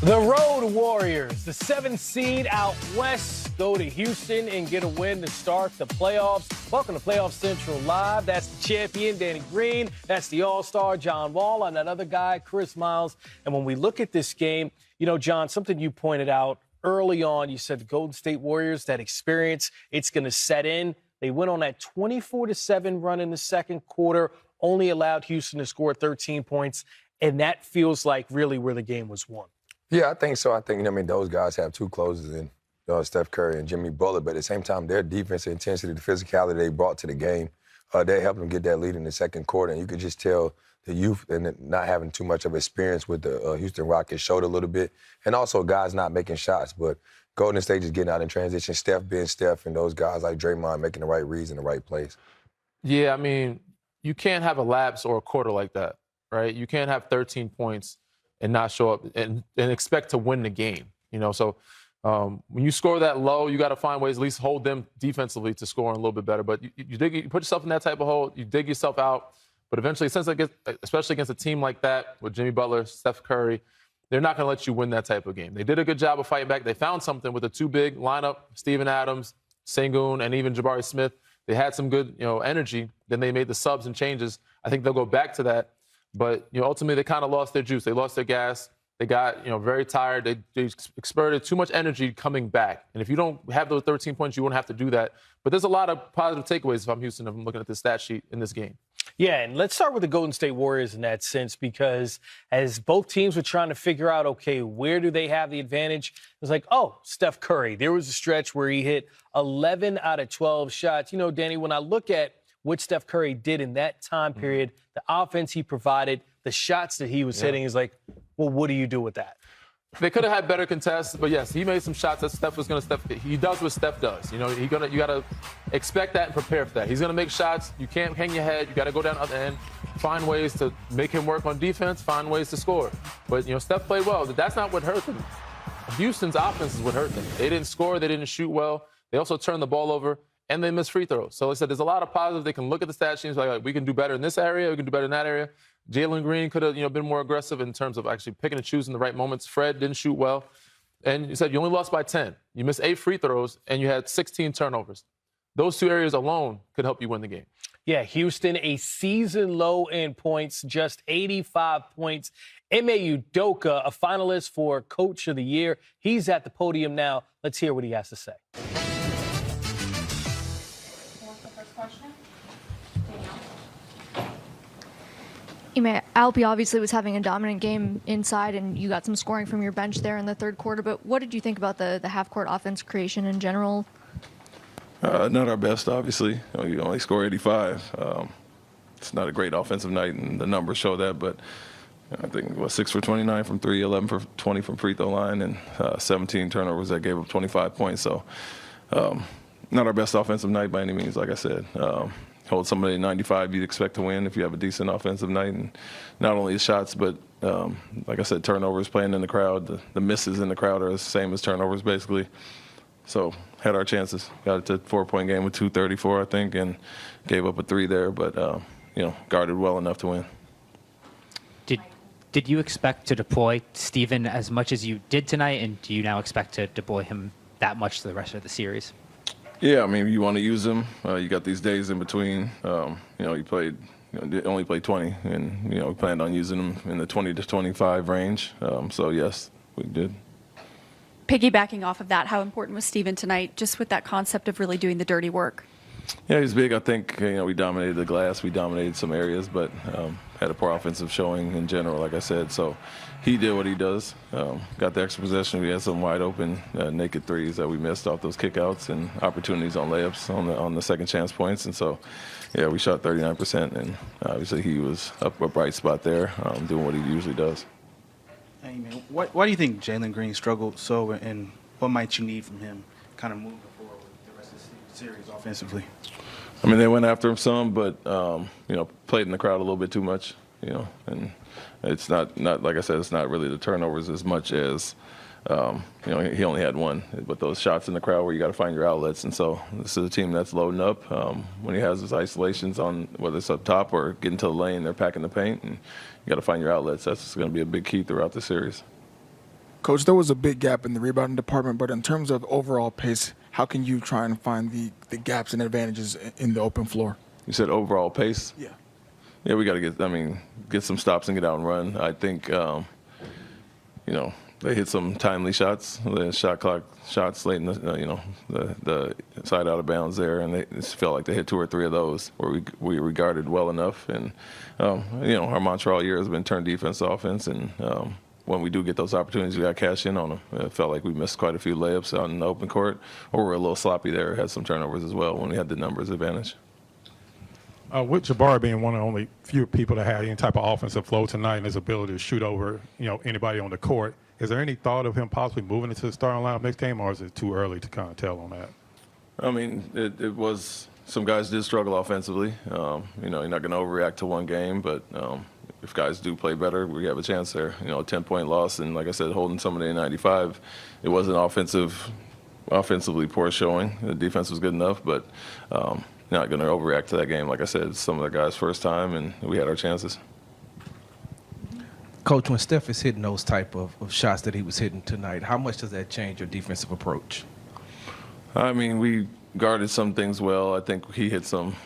The Road Warriors, the 7th seed out west, go to Houston and get a win to start the playoffs. Welcome to Playoff Central Live. That's the champion, Danny Green. That's the all-star, John Wall, and that other guy, Chris Miles. And when we look at this game, you know, John, something you pointed out early on, you said the Golden State Warriors, that experience, it's going to set in. They went on that 24-7 run in the second quarter, only allowed Houston to score 13 points, and that feels like really where the game was won. Yeah, I think so. I think, those guys have two closers in Steph Curry and Jimmy Butler, but at the same time, their defensive intensity, the physicality they brought to the game, they helped them get that lead in the second quarter. And you could just tell the youth and not having too much of experience with the Houston Rockets showed a little bit. And also guys not making shots, but Golden State just getting out in transition, Steph being Steph, and those guys like Draymond making the right reads in the right place. Yeah, I mean, you can't have a lapse or a quarter like that, right? You can't have 13 points and not show up and expect to win the game, So when you score that low, you got to find ways at least hold them defensively to score a little bit better. But you put yourself in that type of hole, you dig yourself out. But eventually, especially against a team like that with Jimmy Butler, Steph Curry, they're not going to let you win that type of game. They did a good job of fighting back. They found something with the two big lineup, Steven Adams, Sengun, and even Jabari Smith. They had some good, energy. Then they made the subs and changes. I think they'll go back to that. But, ultimately, they kind of lost their juice. They lost their gas. They got, very tired. They exerted too much energy coming back. And if you don't have those 13 points, you won't have to do that. But there's a lot of positive takeaways if I'm Houston, if I'm looking at the stat sheet in this game. Yeah, and let's start with the Golden State Warriors in that sense, because as both teams were trying to figure out, okay, where do they have the advantage? It was like, oh, Steph Curry. There was a stretch where he hit 11 out of 12 shots. Danny, when I look at what Steph Curry did in that time period, the offense he provided, the shots that he was hitting, is like, well, what do you do with that? They could have had better contests, but yes, he made some shots that Steph was going to he does what Steph does. You got to expect that and prepare for that. He's going to make shots. You can't hang your head. You got to go down the other end, find ways to make him work on defense, find ways to score. But, Steph played well. That's not what hurt them. Houston's offense is what hurt them. They didn't score. They didn't shoot well. They also turned the ball over. And they missed free throws. So I said there's a lot of positives. They can look at the stat sheets like we can do better in this area, we can do better in that area. Jalen Green could have been more aggressive in terms of actually picking and choosing the right moments. Fred didn't shoot well. And you said you only lost by 10. You missed 8 free throws, and you had 16 turnovers. Those two areas alone could help you win the game. Yeah, Houston, a season low in points, just 85 points. Ime Udoka, a finalist for Coach of the Year. He's at the podium now. Let's hear what he has to say. Alpi obviously was having a dominant game inside, and you got some scoring from your bench there in the third quarter. But what did you think about the half-court offense creation in general? Not our best, obviously. You only score 85. It's not a great offensive night, and the numbers show that. But I think 6 for 29 from 3, 11 for 20 from free throw line, and 17 turnovers that gave up 25 points. So not our best offensive night by any means, like I said. Hold somebody at 95, you'd expect to win if you have a decent offensive night. And not only the shots, but like I said, turnovers, playing in the crowd. The misses in the crowd are the same as turnovers, basically. So had our chances. Got it to a 4-point game with 2:34, I think, and gave up a 3 there, but, guarded well enough to win. Did you expect to deploy Steven as much as you did tonight, and do you now expect to deploy him that much to the rest of the series? Yeah, I mean, you want to use him. You got these days in between. He played, only played 20, and we planned on using him in the 20 to 25 range. So yes, we did. Piggybacking off of that, how important was Steven tonight, just with that concept of really doing the dirty work? Yeah, he's big. I think we dominated the glass, we dominated some areas, but had a poor offensive showing in general, like I said. So he did what he does. Got the extra possession. We had some wide open naked threes that we missed off those kickouts and opportunities on layups on the second chance points. And so, yeah, we shot 39%, and obviously he was up a bright spot there, doing what he usually does. Hey, man, why do you think Jalen Green struggled so, and what might you need from him kind of moving forward with the rest of the series offensively? I mean, they went after him some, but, played in the crowd a little bit too much, and it's not like I said, it's not really the turnovers as much as, he only had 1, but those shots in the crowd where you got to find your outlets. And so this is a team that's loading up. When he has his isolations on, whether it's up top or getting to the lane, they're packing the paint, and you got to find your outlets. That's going to be a big key throughout the series. Coach, there was a big gap in the rebounding department, but in terms of overall pace, how can you try and find the gaps and advantages in the open floor? You said overall pace? Yeah. Yeah, we got to get some stops and get out and run. I think, they hit some timely shots, the shot clock shots late in the side out of bounds there, and it felt like they hit 2 or 3 of those where we regarded well enough. And, our mantra all year has been turn defense to offense, and when we do get those opportunities, we got to cash in on them. It felt like we missed quite a few layups out in the open court, or we're a little sloppy there, had some turnovers as well when we had the numbers advantage. With Jabari being one of the only few people that had any type of offensive flow tonight and his ability to shoot over, anybody on the court, is there any thought of him possibly moving into the starting lineup next game, or is it too early to kind of tell on that? It was some guys did struggle offensively. You're not going to overreact to one game, but if guys do play better, we have a chance there. A 10-point loss, and like I said, holding somebody in 95, it wasn't offensively poor showing. The defense was good enough, but not going to overreact to that game. Like I said, it's some of the guys' first time, and we had our chances. Coach, when Steph is hitting those type of shots that he was hitting tonight, how much does that change your defensive approach? We guarded some things well. I think he hit some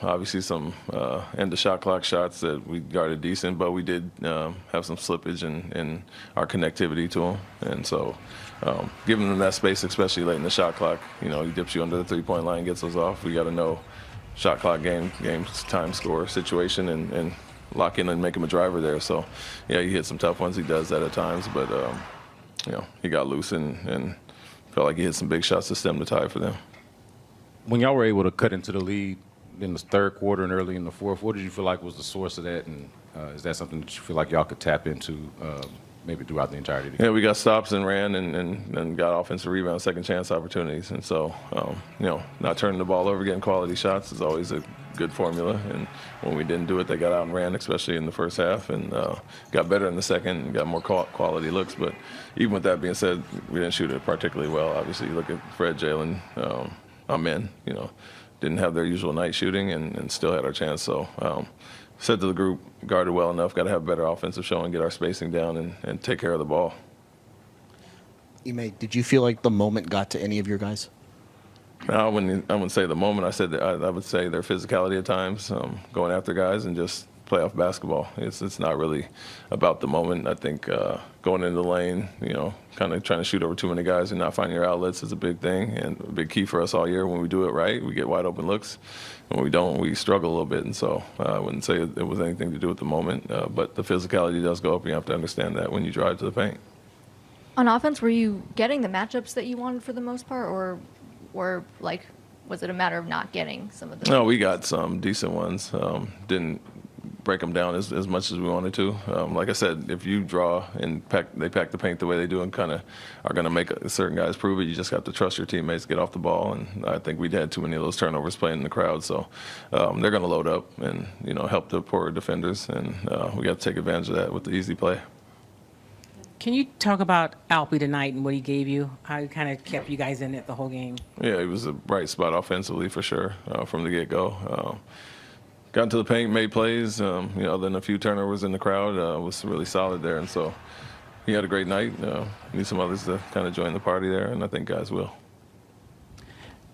end of shot clock shots that we guarded decent, but we did have some slippage in our connectivity to him. And so giving them that space, especially late in the shot clock, he dips you under the three-point line, gets those off. We got to know shot clock game time score situation and lock in and make him a driver there. So, yeah, he hit some tough ones. He does that at times, but, he got loose and felt like he hit some big shots to stem the tide for them. When y'all were able to cut into the lead in the third quarter and early in the fourth, what did you feel like was the source of that? And is that something that you feel like y'all could tap into maybe throughout the entirety of the game? Yeah, we got stops and ran and got offensive rebounds, second chance opportunities. And so, not turning the ball over, getting quality shots is always a good formula. And when we didn't do it, they got out and ran, especially in the first half, and got better in the second and got more quality looks. But even with that being said, we didn't shoot it particularly well. Obviously, you look at Fred, Jalen, didn't have their usual night shooting and still had our chance. So said to the group, guarded well enough, got to have better offensive showing, get our spacing down and take care of the ball. Ime, did you feel like the moment got to any of your guys? No, I wouldn't say the moment. I would say their physicality at times, going after guys and just playoff basketball. It's not really about the moment. I think going into the lane, kind of trying to shoot over too many guys and not finding your outlets is a big thing and a big key for us all year. When we do it right, we get wide open looks. When we don't, we struggle a little bit. And so I wouldn't say it was anything to do with the moment, but the physicality does go up. You have to understand that when you drive to the paint. On offense, were you getting the matchups that you wanted for the most part, or was it a matter of not getting some of them? No, we got some decent ones. Didn't break them down as much as we wanted to. Like I said, if you draw and they pack the paint the way they do and kind of are going to make certain guys prove it, you just have to trust your teammates, get off the ball. And I think we'd had too many of those turnovers playing in the crowd. So they're going to load up and, help the poor defenders. And we got to take advantage of that with the easy play. Can you talk about Alpi tonight and what he gave you? How he kind of kept you guys in it the whole game? Yeah, he was a bright spot offensively for sure from the get-go. Got into the paint, made plays. Other than a few turnovers in the crowd, was really solid there. And so he had a great night. Need some others to kind of join the party there, and I think guys will.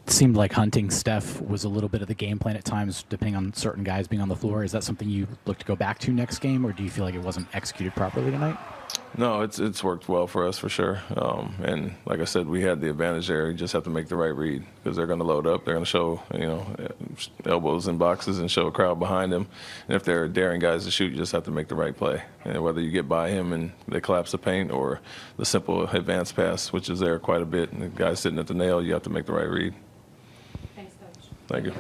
It seemed like hunting Steph was a little bit of the game plan at times, depending on certain guys being on the floor. Is that something you look to go back to next game, or do you feel like it wasn't executed properly tonight? No, it's worked well for us for sure. And like I said, we had the advantage there. You just have to make the right read because they're going to load up. They're going to show, elbows in boxes and show a crowd behind them. And if they're daring guys to shoot, you just have to make the right play. And whether you get by him and they collapse the paint or the simple advance pass, which is there quite a bit, and the guy's sitting at the nail, you have to make the right read. Thanks, Coach. Thank you.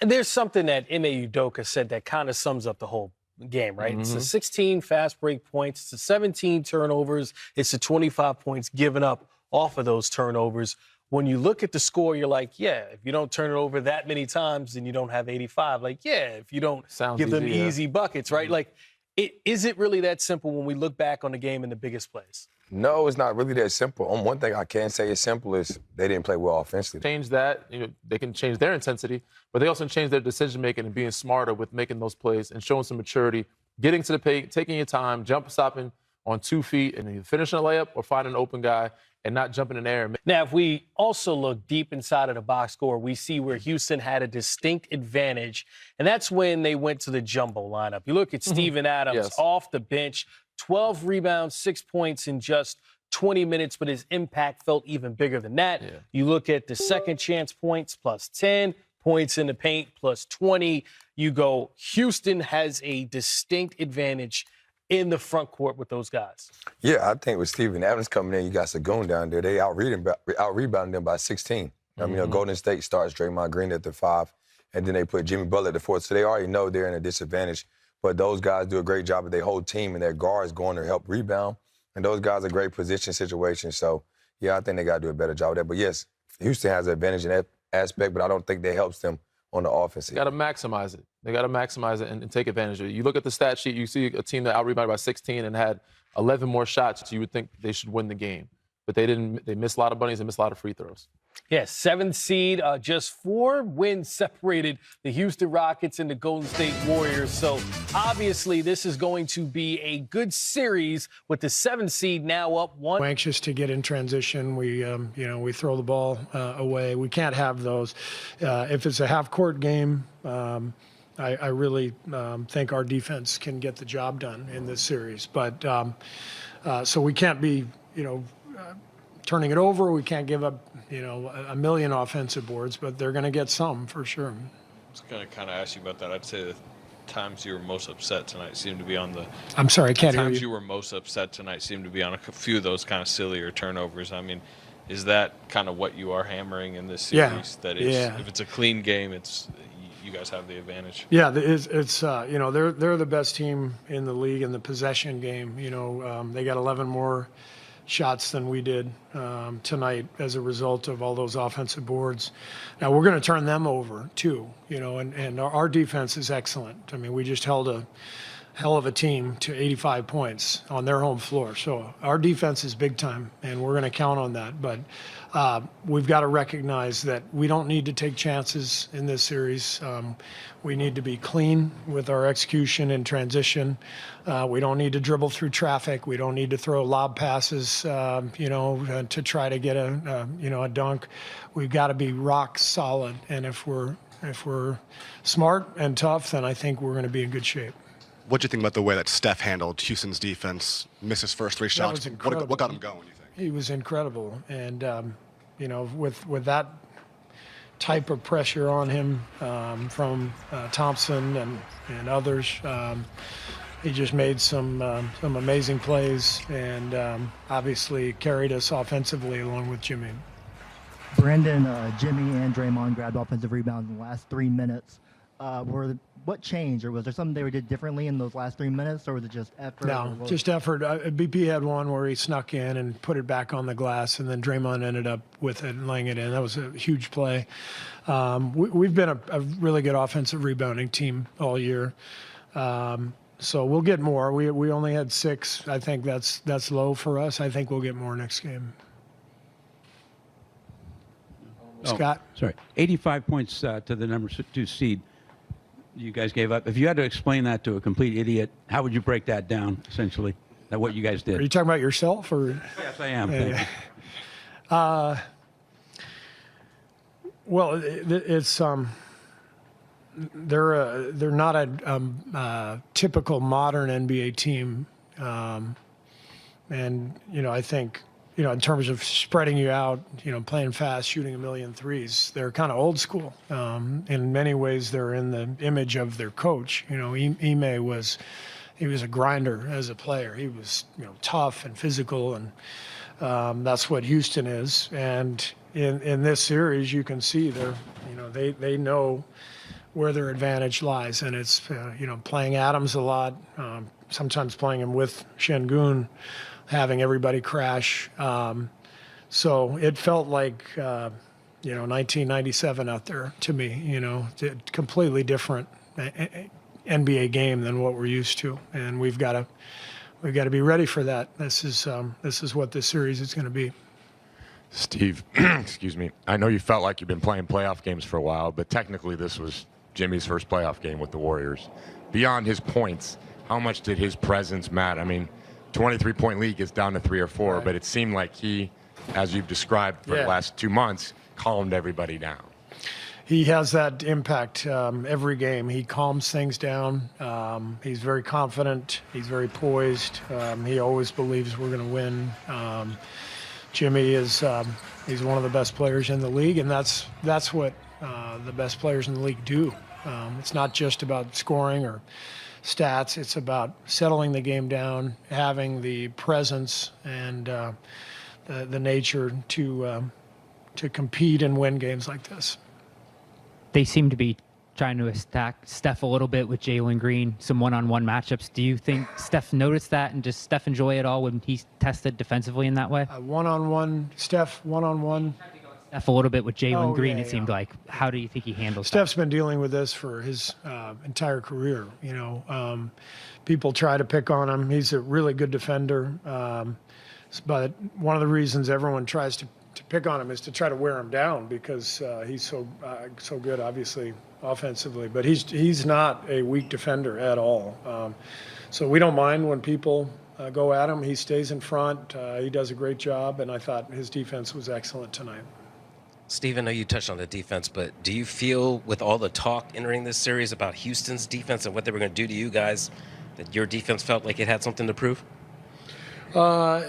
And there's something that Ime Udoka said that kind of sums up the whole game, right? Mm-hmm. It's the 16 fast break points, it's the 17 turnovers, it's the 25 points given up off of those turnovers. When you look at the score, you're like, yeah, if you don't turn it over that many times, then you don't have 85. Like, yeah, if you don't give them easy buckets, right? Like, is it really that simple when we look back on the game in the biggest plays? No, it's not really that simple. One thing I can say is simple is they didn't play well offensively. Change that. They can change their intensity, but they also change their decision-making and being smarter with making those plays and showing some maturity, getting to the paint, taking your time, jump stopping on 2 feet and either finishing a layup or finding an open guy and not jumping in the air. Now, if we also look deep inside of the box score, we see where Houston had a distinct advantage, and that's when they went to the jumbo lineup. You look at Steven Adams off the bench, 12 rebounds, 6 points in just 20 minutes, but his impact felt even bigger than that. Yeah. You look at the second chance points, plus 10, points in the paint, plus 20. You go, Houston has a distinct advantage in the front court with those guys. Yeah, I think with Steven Adams coming in, you got Sagoon down there. They out-rebounded them by 16. I mean, Golden State starts Draymond Green at the 5, and then they put Jimmy Butler at the 4. So they already know they're in a disadvantage. But those guys do a great job of their whole team, and their guards going to help rebound. And those guys are great position situations. So, yeah, I think they got to do a better job of that. But, yes, Houston has an advantage in that aspect, but I don't think that helps them on the offense. They got to maximize it. They got to maximize it and take advantage of it. You look at the stat sheet, you see a team that out-rebounded by 16 and had 11 more shots. You would think they should win the game. But they didn't. They missed a lot of bunnies. They missed a lot of free throws. Yes, 7th seed, just 4 wins separated the Houston Rockets and the Golden State Warriors. So obviously this is going to be a good series with the 7th seed now up 1. We're anxious to get in transition. We throw the ball away. We can't have those. If it's a half-court game, I really think our defense can get the job done in this series. But so we can't be, turning it over. We can't give up, a million offensive boards, but they're going to get some for sure. I was going to kind of ask you about that. I'd say the times you were most upset tonight seemed to be on the. I'm sorry, I can't hear you. Times you were most upset tonight seemed to be on a few of those kind of sillier turnovers. I mean, is that kind of what you are hammering in this series? Yeah. That is, if it's a clean game, you guys have the advantage. Yeah, it's they're the best team in the league in the possession game. They got 11 more shots than we did tonight as a result of all those offensive boards. Now we're going to turn them over too, and our defense is excellent. I mean, we just held a hell of a team to 85 points on their home floor. So our defense is big time, and we're going to count on that. But we've got to recognize that we don't need to take chances in this series. We need to be clean with our execution and transition. We don't need to dribble through traffic. We don't need to throw lob passes, to try to get a dunk. We've got to be rock solid. And if we're smart and tough, then I think we're going to be in good shape. What do you think about the way that Steph handled Houston's defense, missed his first 3 shots? What got him going, you think? He was incredible. And, with that type of pressure on him from Thompson and others, he just made some amazing plays and obviously carried us offensively along with Jimmy. Brandon, Jimmy, and Draymond grabbed offensive rebounds in the last 3 minutes. What changed, or was there something they did differently in those last 3 minutes, or was it just effort? No, just effort. BP had one where he snuck in and put it back on the glass, and then Draymond ended up with it and laying it in. That was a huge play. We've been a really good offensive rebounding team all year, so we'll get more. We only had 6. I think that's low for us. I think we'll get more next game. Scott? Sorry. 85 points to the number 2 seed you guys gave up. If you had to explain that to a complete idiot, how would you break that down, essentially, that what you guys did? Are you talking about yourself? Or? Yes, I am. Well, it's they're not a typical modern NBA team, and I think in terms of spreading you out, playing fast, shooting a million threes, they're kind of old school. In many ways, they're in the image of their coach. Ime was a grinder as a player. He was tough and physical, and that's what Houston is. And in this series, you can see they know where their advantage lies, and it's playing Adams a lot, sometimes playing him with Şengün, having everybody crash. So it felt like 1997 out there to me. Completely different NBA game than what we're used to, and we've got to be ready for that. This is what this series is going to be. Steve, excuse me. I know you felt like you've been playing playoff games for a while, but technically this was Jimmy's first playoff game with the Warriors. Beyond his points, how much did his presence matter? I mean, 23-point lead gets down to 3 or 4, but it seemed like he, as you've described for the last 2 months, calmed everybody down. He has that impact every game. He calms things down. He's very confident. He's very poised. He always believes we're going to win. Jimmy is he's one of the best players in the league, and that's what the best players in the league do. It's not just about scoring or stats. It's about settling the game down, having the presence and the nature to compete and win games like this. They seem to be trying to attack Steph a little bit with Jalen Green, some one-on-one matchups. Do you think Steph noticed that, and does Steph enjoy it all when he's tested defensively in that way? One-on-one, Steph, one-on-one. Steph a little bit with Jalen Green, yeah, it seemed like. How do you think he handles Steph's been dealing with this for his entire career. You know, people try to pick on him. He's a really good defender. But one of the reasons everyone tries to pick on him is to try to wear him down because he's so good, obviously, offensively. But he's not a weak defender at all. So we don't mind when people go at him. He stays in front. He does a great job, and I thought his defense was excellent tonight. Steve, I know you touched on the defense, but do you feel with all the talk entering this series about Houston's defense and what they were going to do to you guys that your defense felt like it had something to prove? I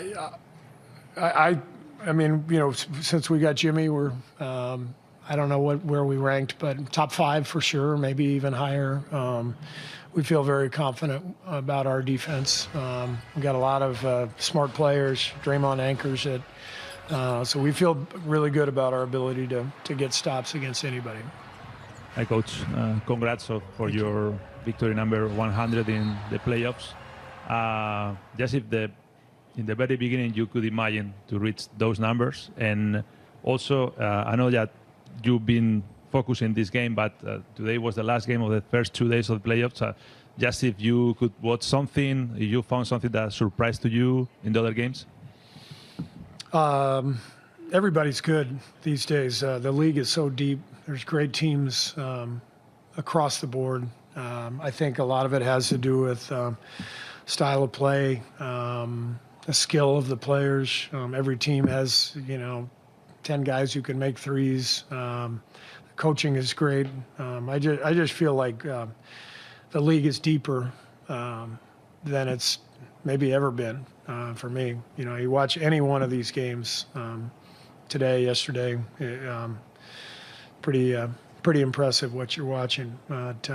mean, you know, since we got Jimmy, we're I don't know where we ranked, but top 5 for sure, maybe even higher. We feel very confident about our defense. We got a lot of smart players. Draymond anchors it, so we feel really good about our ability to get stops against anybody. Hi, Coach. Congrats for your victory number 100 in the playoffs. Just if in the very beginning you could imagine to reach those numbers, and also I know that you've been focusing this game, but today was the last game of the first 2 days of the playoffs. Just if you could watch something, if you found something that surprised to you in the other games? Everybody's good these days. The league is so deep. There's great teams across the board. I think a lot of it has to do with style of play, the skill of the players. Every team has, 10 guys who can make threes. Coaching is great. I just feel like the league is deeper than it's maybe ever been for me. You watch any one of these games today, yesterday, pretty impressive what you're watching. But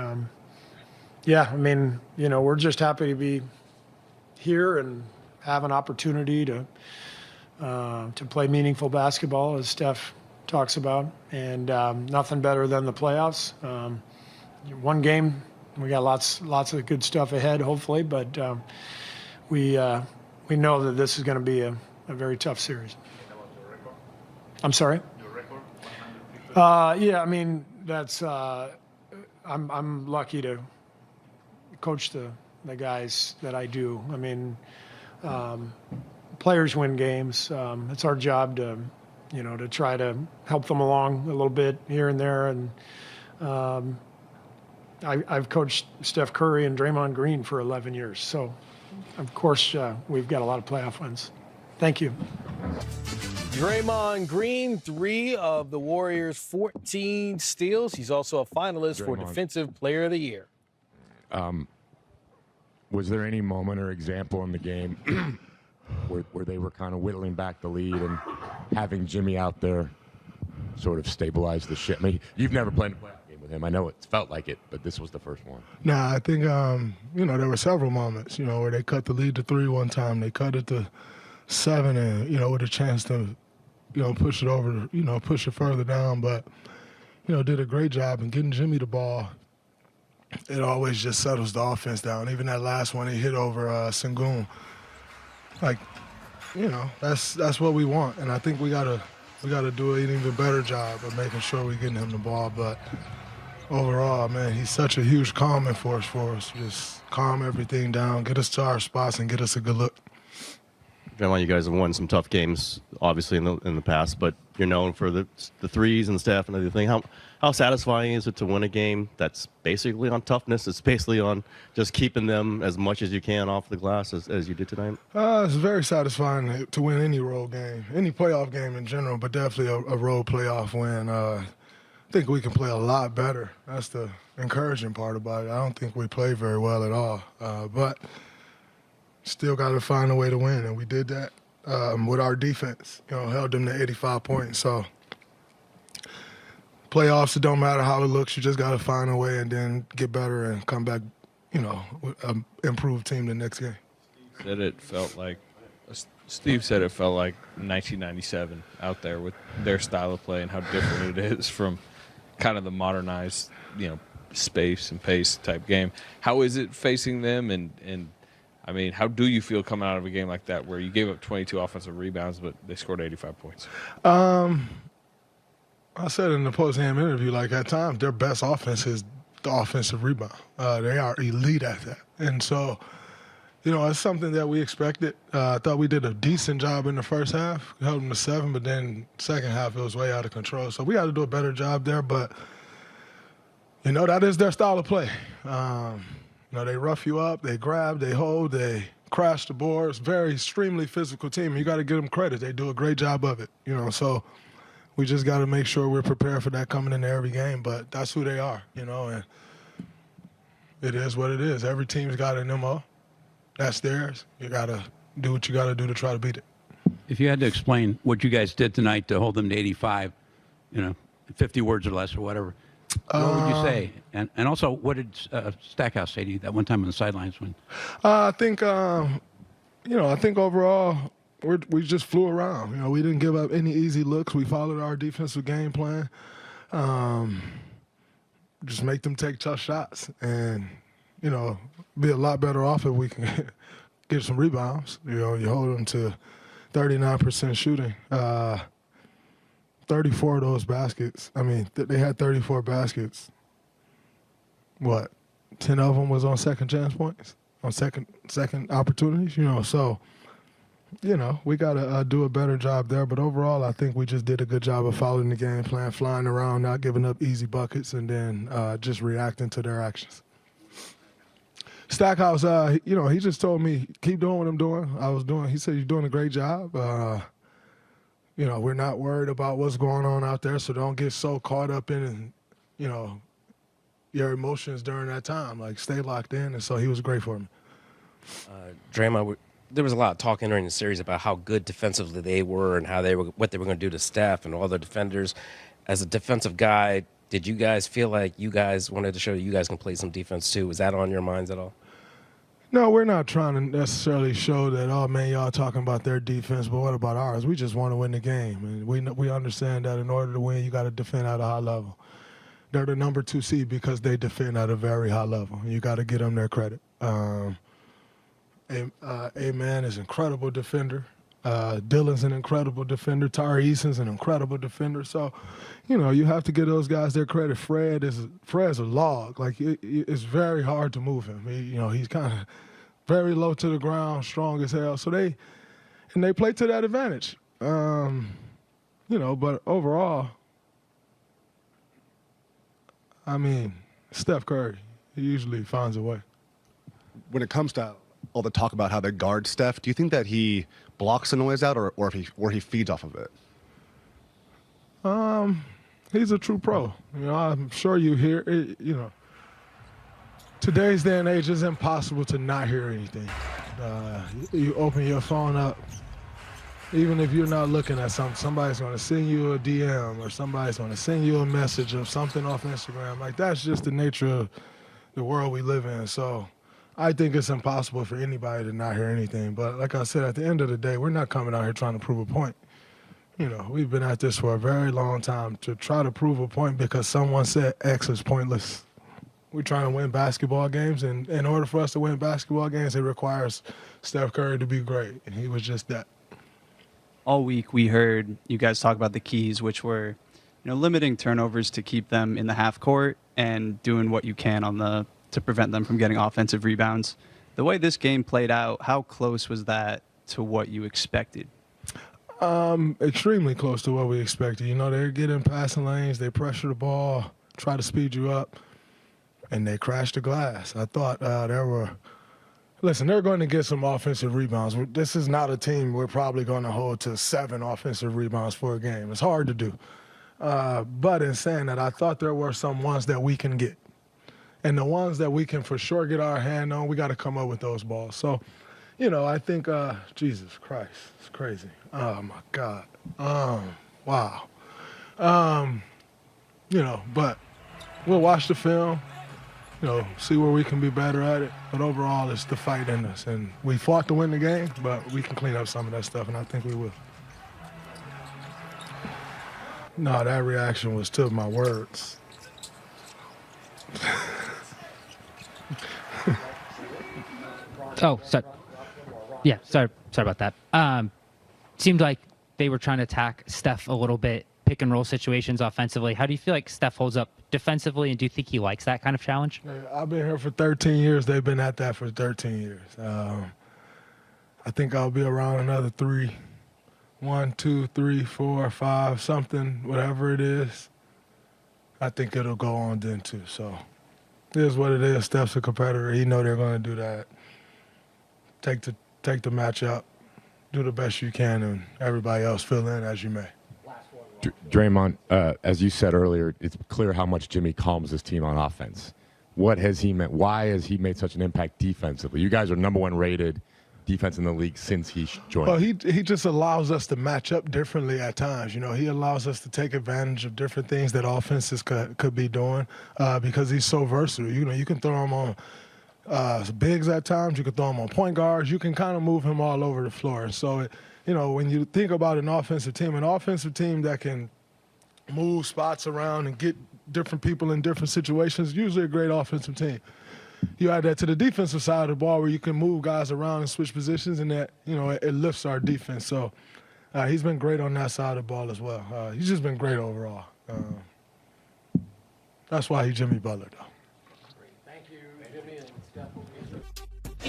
yeah, I mean, we're just happy to be here and have an opportunity to play meaningful basketball, as Steph talks about, and nothing better than the playoffs. One game, we got lots of good stuff ahead, hopefully, but we know that this is going to be a very tough series. I'm sorry? Yeah, I mean, that's I'm lucky to coach the guys that I do. I mean, players win games. It's our job to try to help them along a little bit here and there. And I've coached Steph Curry and Draymond Green for 11 years. So, of course, we've got a lot of playoff wins. Thank you. Draymond Green, 3 of the Warriors' 14 steals. He's also a finalist for Defensive Player of the Year. Was there any moment or example in the game where they were kind of whittling back the lead and having Jimmy out there sort of stabilize the ship? I mean, you've never played a playoff game with him. I know it felt like it, but this was the first one. Nah, I think, there were several moments, where they cut the lead to 3 one time. They cut it to 7 and, with a chance to, push it over, push it further down. But, did a great job in getting Jimmy the ball. It always just settles the offense down. Even that last one he hit over Sengun. Like, that's what we want. And I think we gotta do an even better job of making sure we're getting him the ball. But overall, man, he's such a huge calming force for us. Just calm everything down, get us to our spots, and get us a good look. Draymond, you guys have won some tough games, obviously in the past, but you're known for the threes and stuff and everything. How satisfying is it to win a game that's basically on toughness? It's basically on just keeping them as much as you can off the glass as you did tonight? It's very satisfying to win any road game, any playoff game in general, but definitely a road playoff win. I think we can play a lot better. That's the encouraging part about it. I don't think we play very well at all, but still got to find a way to win, and we did that with our defense. Held them to 85 points. So playoffs, it don't matter how it looks. You just got to find a way and then get better and come back, with an improved team the next game. Steve said it felt like 1997 out there with their style of play and how different it is from kind of the modernized, space and pace type game. How is it facing them? And I mean, how do you feel coming out of a game like that where you gave up 22 offensive rebounds, but they scored 85 points? I said in the post-game interview, at times their best offense is the offensive rebound. They are elite at that. And so, it's something that we expected. I thought we did a decent job in the first half, held them to 7, but then second half it was way out of control. So we got to do a better job there, but, that is their style of play. They rough you up, they grab, they hold, they crash the boards. Very extremely physical team. You got to give them credit. They do a great job of it, so we just got to make sure we're prepared for that coming into every game, but that's who they are, and it is what it is. Every team's got an MO. That's theirs. You got to do what you got to do to try to beat it. If you had to explain what you guys did tonight to hold them to 85, 50 words or less or whatever, what would you say? And also, what did Stackhouse say to you that one time on the sidelines? I think, I think overall we just flew around. We didn't give up any easy looks. We followed our defensive game plan. Just make them take tough shots and, be a lot better off if we can get some rebounds. You hold them to 39% shooting. 34 of those baskets. I mean, they had 34 baskets. 10 of them was on second chance points, on second opportunities, So, we got to do a better job there. But overall, I think we just did a good job of following the game plan, flying around, not giving up easy buckets, and then just reacting to their actions. Stackhouse, he just told me, keep doing what I'm doing. He said, you're doing a great job. We're not worried about what's going on out there, so don't get so caught up in, your emotions during that time. Stay locked in, and so he was great for me. Draymond, there was a lot of talk entering the series about how good defensively they were and what they were going to do to Steph and all the defenders. As a defensive guy, did you guys feel like you guys wanted to show you guys can play some defense too? Was that on your minds at all? No, we're not trying to necessarily show that, oh, man, y'all talking about their defense, but what about ours? We just want to win the game. And we understand that in order to win, you got to defend at a high level. They're the number 2 seed because they defend at a very high level. You got to give them their credit. A-Man is an incredible defender. Dylan's an incredible defender. Tari Eason's an incredible defender. So, you have to give those guys their credit. Fred's a log. It's very hard to move him. He's kind of very low to the ground, strong as hell. So they play to that advantage. But overall, Steph Curry, he usually finds a way. When it comes to all the talk about how they guard Steph, do you think that he blocks the noise out or he feeds off of it? He's a true pro. I'm sure you hear it, today's day and age, it's impossible to not hear anything. You open your phone up, even if you're not looking at something, somebody's going to send you a DM or somebody's going to send you a message of something off Instagram. That's just the nature of the world we live in. So I think it's impossible for anybody to not hear anything. But like I said, at the end of the day, we're not coming out here trying to prove a point. We've been at this for a very long time to try to prove a point because someone said X is pointless. We're trying to win basketball games, and in order for us to win basketball games, it requires Steph Curry to be great, and he was just that. All week we heard you guys talk about the keys, which were, limiting turnovers to keep them in the half court and doing what you can to prevent them from getting offensive rebounds. The way this game played out, how close was that to what you expected? Extremely close to what we expected. You know, they get in passing lanes, they pressure the ball, try to speed you up, and they crash the glass. I thought listen, they're going to get some offensive rebounds. This is not a team we're probably going to hold to 7 offensive rebounds for a game. It's hard to do. But in saying that, I thought there were some ones that we can get. And the ones that we can for sure get our hand on, we got to come up with those balls. So, you know, I think, Jesus Christ, it's crazy. Oh, my God. Wow. You know, but we'll watch the film, you know, see where we can be better at it. But overall, it's the fight in us. And we fought to win the game, but we can clean up some of that stuff, and I think we will. No, that reaction was to my words. Oh, sorry. Yeah, sorry about that. Seemed like they were trying to attack Steph a little bit, pick and roll situations offensively. How do you feel like Steph holds up defensively, and do you think he likes that kind of challenge? I've been here for 13 years. They've been at that for 13 years. I think I'll be around another 3. 1, 2, 3, 4, 5, something, whatever it is. I think it'll go on then too. So it is what it is. Steph's a competitor. He know they're going to do that. Take the match up, do the best you can, and everybody else fill in as you may. Draymond, as you said earlier, it's clear how much Jimmy calms his team on offense. What has he meant? Why has he made such an impact defensively? You guys are #1 rated defense in the league since he joined. Well, he just allows us to match up differently at times. You know, he allows us to take advantage of different things that offenses could be doing because he's so versatile. You know, you can throw him on bigs at times. You can throw him on point guards. You can kind of move him all over the floor. And so, you know, when you think about an offensive team that can move spots around and get different people in different situations, usually a great offensive team. You add that to the defensive side of the ball where you can move guys around and switch positions, and that, you know, it lifts our defense. So he's been great on that side of the ball as well. He's just been great overall. That's why he's Jimmy Butler, though. Thank you, Jimmy and Steph.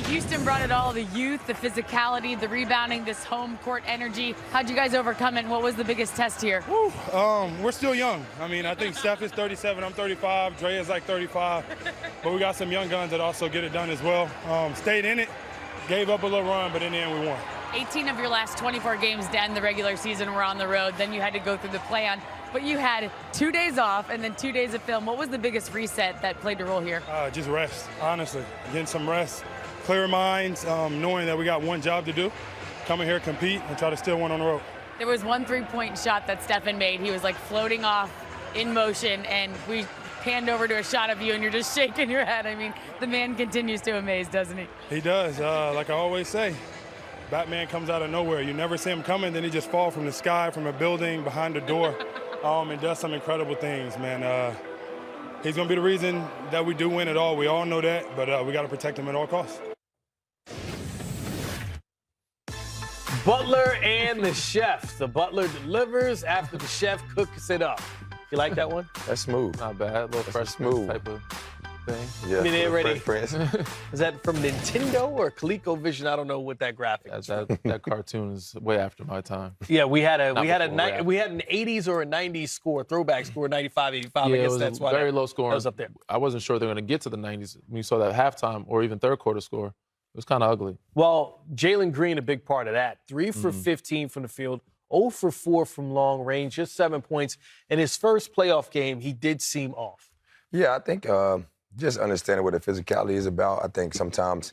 Houston brought it all, the youth, the physicality, the rebounding, this home court energy. How'd you guys overcome it, and what was the biggest test here? We're still young. I mean, I think Steph is 37, I'm 35, Dre is like 35. But we got some young guns that also get it done as well. Stayed in it, gave up a little run, but in the end we won. 18 of your last 24 games to end the regular season were on the road. Then you had to go through the play-on. But you had 2 days off and then 2 days of film. What was the biggest reset that played a role here? Just rest, honestly. Getting some rest, clear minds, knowing that we got one job to do. Come in here, compete, and try to steal one on the road. There was one three-point shot that Stephen made. He was like floating off in motion, and we panned over to a shot of you, and you're just shaking your head. I mean, the man continues to amaze, doesn't he? He does. Like I always say, Batman comes out of nowhere. You never see him coming, then he just falls from the sky, from a building, behind the door, and does some incredible things, man. He's going to be the reason that we do win it all. We all know that, but we got to protect him at all costs. Butler and the chef. The butler delivers after the chef cooks it up. You like that one? That's smooth. Not bad. A little fresh smooth type of thing. Yeah, I mean, they already. Fresh. Is that from Nintendo or ColecoVision? I don't know what that graphic is. That cartoon is way after my time. Yeah, we had Not before rap. we had an 80s or a 90s score, throwback score, 95, 85. Yeah, I it guess was that's why very low scoring. That was up there. I wasn't sure they were going to get to the 90s when you saw that halftime or even third quarter score. It was kind of ugly. Well, Jalen Green, a big part of that. 3 for 15 from the field, 0 for 4 from long range, just 7 points. In his first playoff game, he did seem off. Yeah, I think just understanding what the physicality is about. I think sometimes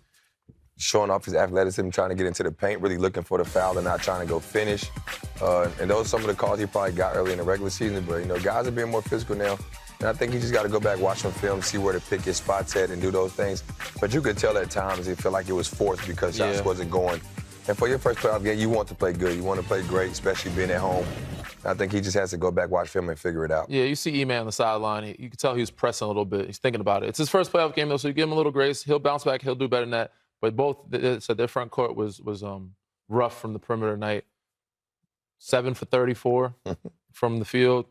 showing off his athleticism, trying to get into the paint, really looking for the foul and not trying to go finish. And those are some of the calls he probably got early in the regular season. But, you know, guys are being more physical now. And I think he just got to go back, watch some film, see where to pick his spots at and do those things. But you could tell at times he felt like it was forced because shots wasn't going. And for your first playoff game, you want to play good. You want to play great, especially being at home. I think he just has to go back, watch film, and figure it out. Yeah, you see E-Man on the sideline. You can tell he was pressing a little bit. He's thinking about it. It's his first playoff game, though, so you give him a little grace. He'll bounce back. He'll do better than that. But both said their front court was rough from the perimeter tonight. 7 for 34 from the field,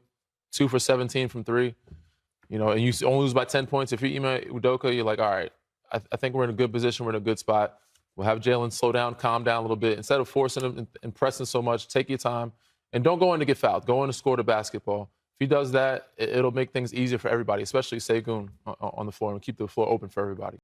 2 for 17 from 3. You know, and you only lose by 10 points. If you're Ime Udoka, you're like, all right, I think we're in a good position. We're in a good spot. We'll have Jalen slow down, calm down a little bit. Instead of forcing him and pressing so much, take your time. And don't go in to get fouled. Go in to score the basketball. If he does that, it'll make things easier for everybody, especially Segun on the floor, and keep the floor open for everybody.